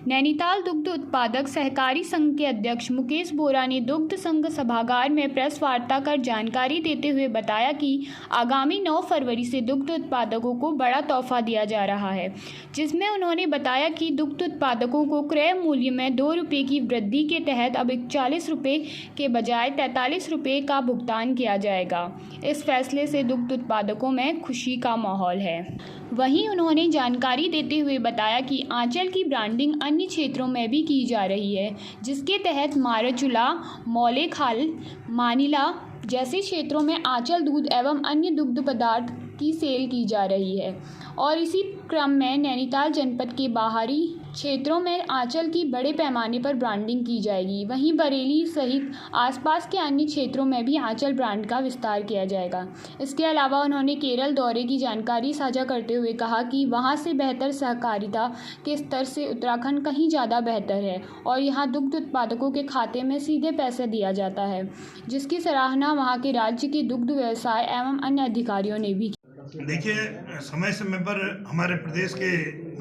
नैनीताल दुग्ध उत्पादक सहकारी संघ के अध्यक्ष मुकेश बोरा ने दुग्ध संघ सभागार में प्रेस वार्ता कर जानकारी देते हुए बताया कि आगामी 9 फरवरी से दुग्ध उत्पादकों को बड़ा तोहफा दिया जा रहा है, जिसमें उन्होंने बताया कि दुग्ध उत्पादकों को क्रय मूल्य में 2 रुपये की वृद्धि के तहत अब 41 रुपये के बजाय 43 रुपये का भुगतान किया जाएगा। इस फैसले से दुग्ध उत्पादकों में खुशी का माहौल है। वहीं उन्होंने जानकारी देते हुए बताया कि आंचल की ब्रांडिंग अन्य क्षेत्रों में भी की जा रही है, जिसके तहत मारचूला, मौलेखाल, मानिला जैसे क्षेत्रों में आंचल दूध एवं अन्य दुग्ध पदार्थ की सेल की जा रही है और इसी क्रम में नैनीताल जनपद के बाहरी क्षेत्रों में आंचल की बड़े पैमाने पर ब्रांडिंग की जाएगी। वहीं बरेली सहित आसपास के अन्य क्षेत्रों में भी आंचल ब्रांड का विस्तार किया जाएगा। इसके अलावा उन्होंने केरल दौरे की जानकारी साझा करते हुए कहा कि वहां से बेहतर सहकारिता के स्तर से उत्तराखंड कहीं ज़्यादा बेहतर है और यहाँ दुग्ध उत्पादकों के खाते में सीधे पैसे दिया जाता है, जिसकी सराहना वहाँ के राज्य के दुग्ध व्यवसाय एवं अन्य अधिकारियों ने भी की। देखिए, समय समय पर हमारे प्रदेश के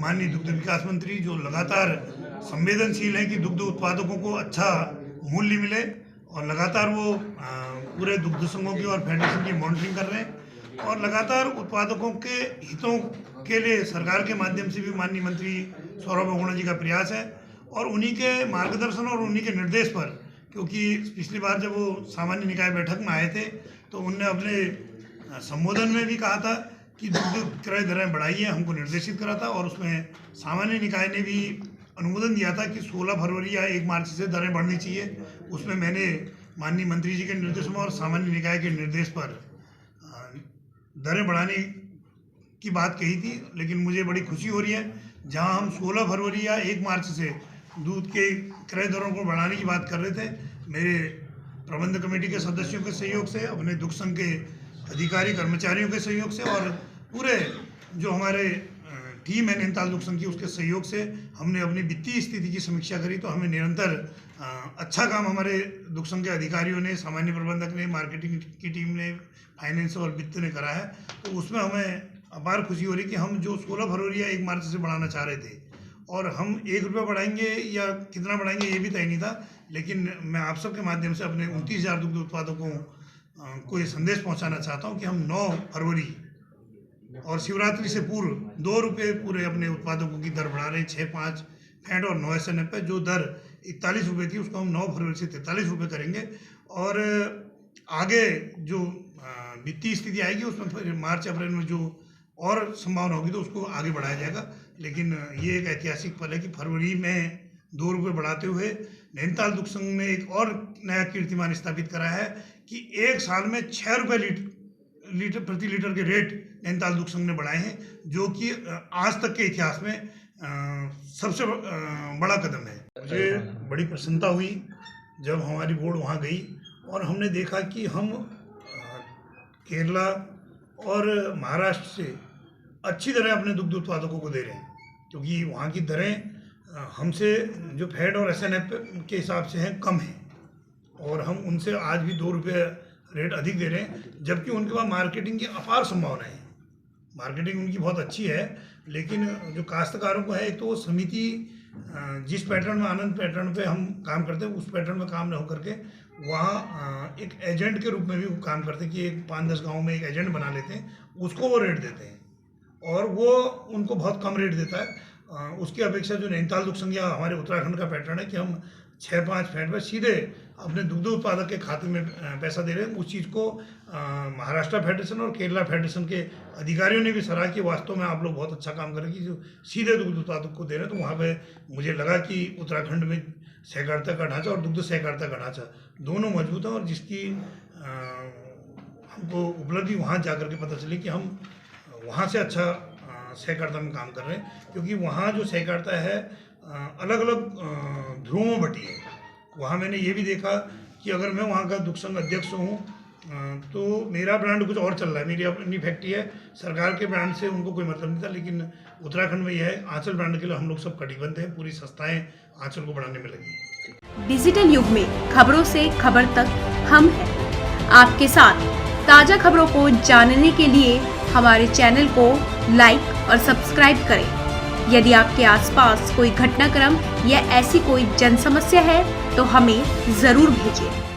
माननीय दुग्ध विकास मंत्री जो लगातार संवेदनशील हैं कि दुग्ध उत्पादकों को अच्छा मूल्य मिले और लगातार वो पूरे दुग्ध संघों की और फेडरेशन की मॉनिटरिंग कर रहे हैं और लगातार उत्पादकों के हितों के लिए सरकार के माध्यम से भी माननीय मंत्री सौरभ बहुगुणा जी का प्रयास है और उन्हीं के मार्गदर्शन और उन्हीं के निर्देश पर, क्योंकि पिछली बार जब वो सामान्य निकाय बैठक में आए थे तो उनने अपने संबोधन में भी कहा था कि दुग्ध क्रय दरें बढ़ाइए, हमको निर्देशित करा था और उसमें सामान्य निकाय ने भी अनुमोदन दिया था कि 16 फरवरी या 1 मार्च से दरें बढ़नी चाहिए। उसमें मैंने माननीय मंत्री जी के निर्देश में और सामान्य निकाय के निर्देश पर दरें बढ़ाने की बात कही थी, लेकिन मुझे बड़ी खुशी हो रही है जहां हम 16 फरवरी या 1 मार्च से दूध के क्रय दरों को बढ़ाने की बात कर रहे थे। मेरे प्रबंध कमेटी के सदस्यों के सहयोग से, अपने दुग्ध संघ के अधिकारी कर्मचारियों के सहयोग से और पूरे जो हमारे टीम है नैनीताल दुग्ध संघ की, उसके सहयोग से हमने अपनी वित्तीय स्थिति की समीक्षा करी तो हमें निरंतर अच्छा काम हमारे दुग्ध संघ के अधिकारियों ने, सामान्य प्रबंधक ने, मार्केटिंग की टीम ने, फाइनेंस और वित्त ने करा है। तो उसमें हमें अपार खुशी हो रही कि हम जो 16 फरवरी या 1 मार्च से बढ़ाना चाह रहे थे और हम 1 रुपया बढ़ाएंगे या कितना बढ़ाएंगे ये भी तय नहीं था, लेकिन मैं आप सबके माध्यम से अपने 29,000 दुग्ध उत्पादकों को ये संदेश पहुंचाना चाहता हूं कि हम 9 फरवरी और शिवरात्रि से पूर्व 2 रुपये पूरे अपने उत्पादकों की दर बढ़ा रहे हैं। 6, 5 फैट और 9 SNF पे जो दर 41 रुपये थी उसको हम 9 फरवरी से 43 रुपये करेंगे और आगे जो वित्तीय स्थिति आएगी उसमें फिर मार्च अप्रैल में जो और संभावना होगी तो उसको आगे बढ़ाया जाएगा। लेकिन ये एक ऐतिहासिक पल है कि फरवरी में 2 रुपये बढ़ाते हुए नैनीताल दुग्ध संघ ने एक और नया कीर्तिमान स्थापित करा है कि 1 साल में 6 रुपये प्रति लीटर के रेट नैनीताल दुग्ध संघ ने बढ़ाए हैं, जो कि आज तक के इतिहास में सबसे बड़ा कदम है। मुझे बड़ी प्रसन्नता हुई जब हमारी बोर्ड वहाँ गई और हमने देखा कि हम केरला और महाराष्ट्र से अच्छी दरें अपने दुग्ध उत्पादकों को दे रहे हैं, क्योंकि वहाँ की दरें हमसे जो फैट और SNF के हिसाब से हैं कम हैं और हम उनसे आज भी 2 रुपये रेट अधिक दे रहे हैं, जबकि उनके पास मार्केटिंग की अपार संभावना है। मार्केटिंग उनकी बहुत अच्छी है, लेकिन जो काश्तकारों को है, एक तो वो समिति जिस पैटर्न में आनंद पैटर्न पे हम काम करते हैं उस पैटर्न में काम न होकर के वहाँ एक एजेंट के रूप में भी वो काम करते हैं कि एक 5-10 गाँव में एक एजेंट बना लेते हैं, उसको वो रेट देते हैं और वो उनको बहुत कम रेट देता है। उसकी अपेक्षा जो नैनीताल दुग्ध संघ या हमारे उत्तराखंड का पैटर्न है कि हम 6-5 फैट पर सीधे अपने दुग्ध उत्पादक के खाते में पैसा दे रहे हैं, उस चीज़ को महाराष्ट्र फेडरेशन और केरला फेडरेशन के अधिकारियों ने भी सराहा कि वास्तव में आप लोग बहुत अच्छा काम करें कि जो सीधे दुग्ध उत्पादक को दे रहे हैं। तो वहाँ पे मुझे लगा कि उत्तराखंड में सहकारिता का ढांचा और दुग्ध सहकारिता का ढांचा दोनों मजबूत हैं और जिसकी हमको उपलब्धि वहाँ जा कर के पता चली कि हम वहाँ से अच्छा सहकारिता में काम कर रहे हैं, क्योंकि वहाँ जो सहकारिता है अलग अलग ध्रुवों में बटी है। वहाँ मैंने ये भी देखा कि अगर मैं वहाँ का दुग्ध संघ अध्यक्ष हूँ तो मेरा ब्रांड कुछ और चल रहा है, मेरी अपनी फैक्ट्री है, सरकार के ब्रांड से उनको कोई मतलब नहीं था, लेकिन उत्तराखंड में यह है आंचल ब्रांड के लिए हम लोग सब कटिबद्ध हैं, पूरी संस्थाएं आंचल को बढ़ाने में लगी। डिजिटल युग में खबरों से खबर तक हम हैं आपके साथ। ताज़ा खबरों को जानने के लिए हमारे चैनल को लाइक और सब्सक्राइब करें। यदि आपके आसपास कोई घटनाक्रम या ऐसी कोई जन समस्या है तो हमें जरूर भेजें।